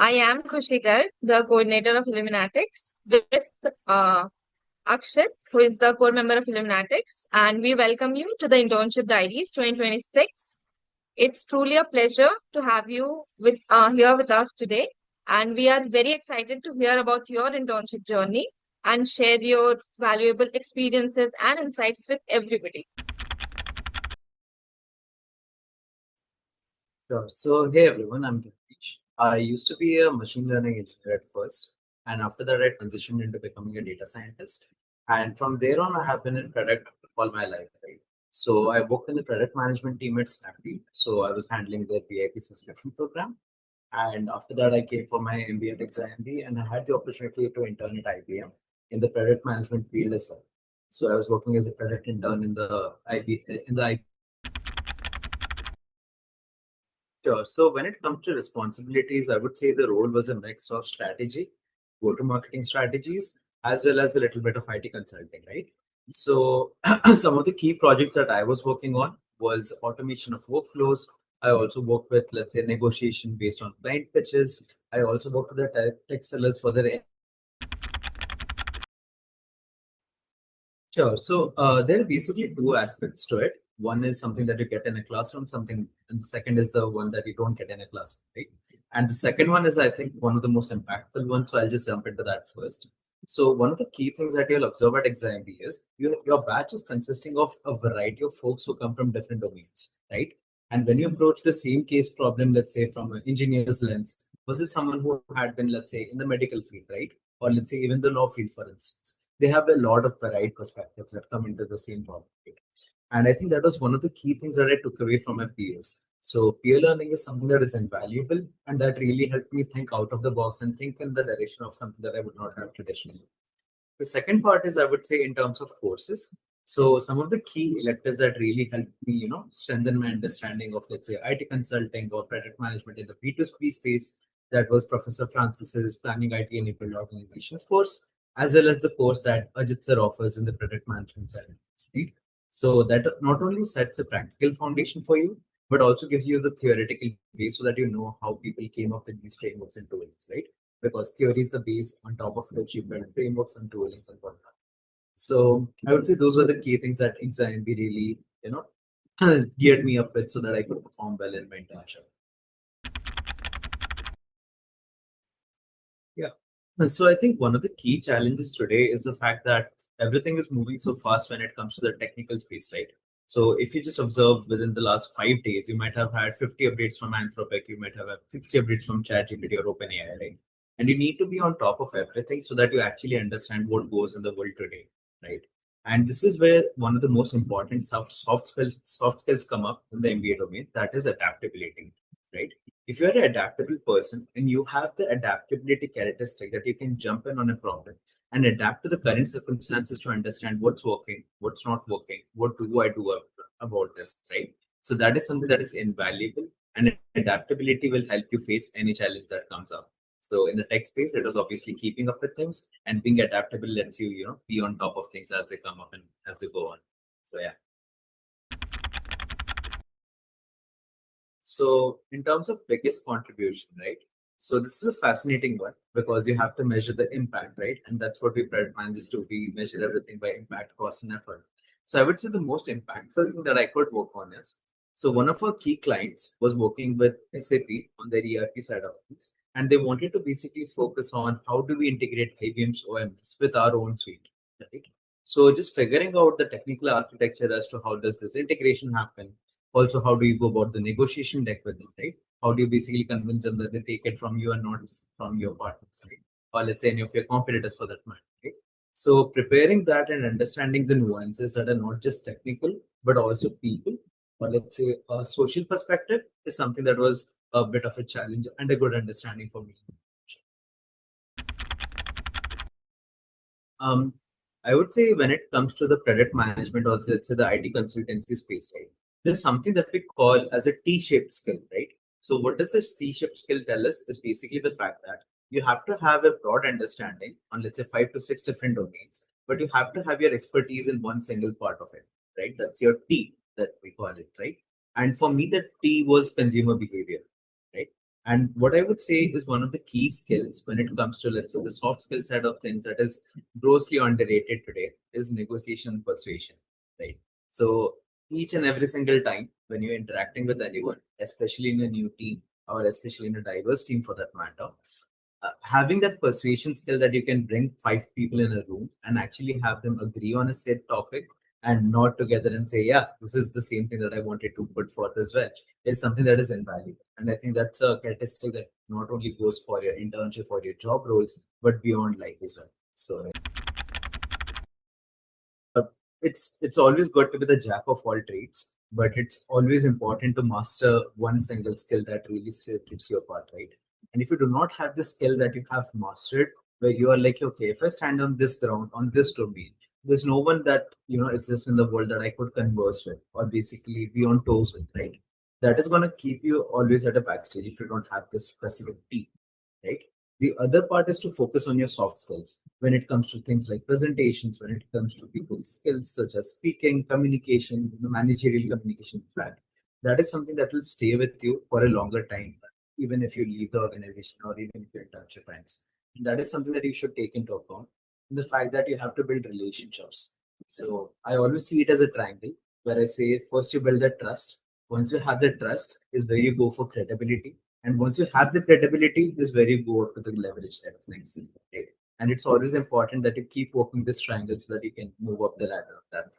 I am Kushikar, the coordinator of IlluminatiX, with uh, Akshit, who is the core member of IlluminatiX, and we welcome you to the Internship Diaries 2026. It's truly a pleasure to have you here with us today, and we are very excited to hear about your internship journey and share your valuable experiences and insights with everybody. Sure. So, hey everyone, I'm Gyanesh. I used to be a machine learning engineer at first, and after that, I transitioned into becoming a data scientist. And from there on, I have been in product all my life, right? So, I worked in the product management team at Snapdeal. So, I was handling the VIP subscription program. And after that, I came for my MBA at XIM, and I had the opportunity to intern at IBM in the product management field as well. So, I was working as a product intern in the IB. Sure. So when it comes to responsibilities, I would say the role was a mix of strategy, go-to-marketing strategies, as well as a little bit of IT consulting, right? So some of the key projects that I was working on was automation of workflows. I also worked with, let's say, negotiation based on client pitches. I also worked with the tech sellers for their. Sure. So there are basically two aspects to it. One is something that you get in a classroom, something, and the second is the one that you don't get in a classroom, right? And the second one is, I think, one of the most impactful ones. So I'll just jump into that first. So one of the key things that you'll observe at XIMB is your batch is consisting of a variety of folks who come from different domains, right? And when you approach the same case problem, let's say from an engineer's lens versus someone who had been, let's say, in the medical field, right? Or let's say even the law field, for instance, they have a lot of varied perspectives that come into the same topic. And I think that was one of the key things that I took away from my peers. So peer learning is something that is invaluable and that really helped me think out of the box and think in the direction of something that I would not have traditionally. The second part is, I would say, in terms of courses. So some of the key electives that really helped me, strengthen my understanding of, let's say, IT consulting or project management in the B2B space. That was Professor Francis's Planning IT Enabled Organizations course, as well as the course that Ajit sir offers in the project management side of things, right? So that not only sets a practical foundation for you, but also gives you the theoretical base so that you know how people came up with these frameworks and tools, right? Because theory is the base on top of which you build frameworks and toolings and whatnot. So I would say those were the key things that XIMB really, geared me up with so that I could perform well in my internship. Yeah. So I think one of the key challenges today is the fact that everything is moving so fast when it comes to the technical space, right? So if you just observe within the last 5 days, you might have had 50 updates from Anthropic, you might have had 60 updates from ChatGPT or OpenAI, right? And you need to be on top of everything so that you actually understand what goes in the world today, right? And this is where one of the most important soft skills come up in the MBA domain, that is adaptability, right? If you're an adaptable person and you have the adaptability characteristic that you can jump in on a problem and adapt to the current circumstances to understand what's working, what's not working, what do I do about this, right? So that is something that is invaluable, and adaptability will help you face any challenge that comes up. So in the tech space, it is obviously keeping up with things, and being adaptable lets you, be on top of things as they come up and as they go on. So yeah. So, in terms of biggest contribution, right? So, this is a fascinating one because you have to measure the impact, right? And that's what we project managers do. We measure everything by impact, cost, and effort. So, I would say the most impactful thing that I could work on is, so one of our key clients was working with SAP on their ERP side of things, and they wanted to basically focus on how do we integrate IBM's OMS with our own suite, right? So, just figuring out the technical architecture as to how does this integration happen, also how do you go about the negotiation deck with them, right? How do you basically convince them that they take it from you and not from your partners, right? Or let's say any of your competitors for that matter, right? So preparing that and understanding the nuances that are not just technical but also people, or let's say a social perspective, is something that was a bit of a challenge and a good understanding for me. Um, I would say when it comes to the product management or let's say the IT consultancy space, right? There's something that we call as a T-shaped skill, right? So what does this T-shaped skill tell us is basically the fact that you have to have a broad understanding on let's say 5 to 6 different domains, but you have to have your expertise in one single part of it, right? That's your T that we call it, right? And for me, the T was consumer behavior, right? And what I would say is one of the key skills when it comes to, let's say, the soft skill side of things that is grossly underrated today is negotiation and persuasion, right? So each and every single time when you're interacting with anyone, especially in a new team or especially in a diverse team for that matter, having that persuasion skill that you can bring five people in a room and actually have them agree on a set topic and nod together and say, yeah, this is the same thing that I wanted to put forth as well, is something that is invaluable. And I think that's a characteristic that not only goes for your internship or your job roles, but beyond life as well. So it's always good to be the jack of all trades, but it's always important to master one single skill that really still keeps you apart, right? And if you do not have the skill that you have mastered, where you are like, okay, if I stand on this ground, on this domain, there's no one that exists in the world that I could converse with or basically be on toes with, right? That is going to keep you always at a backstage if you don't have this specific team, right? The other part is to focus on your soft skills when it comes to things like presentations, when it comes to people's skills such as speaking, communication, managerial communication. In fact, that is something that will stay with you for a longer time, even if you leave the organization or even if your internship ends. That is something that you should take into account. The fact that you have to build relationships. So I always see it as a triangle where I say first you build that trust. Once you have that trust, is where you go for credibility, and once you have the credibility, is where you go up to the leverage side of things. Right? And it's always important that you keep working this triangle so that you can move up the ladder of that.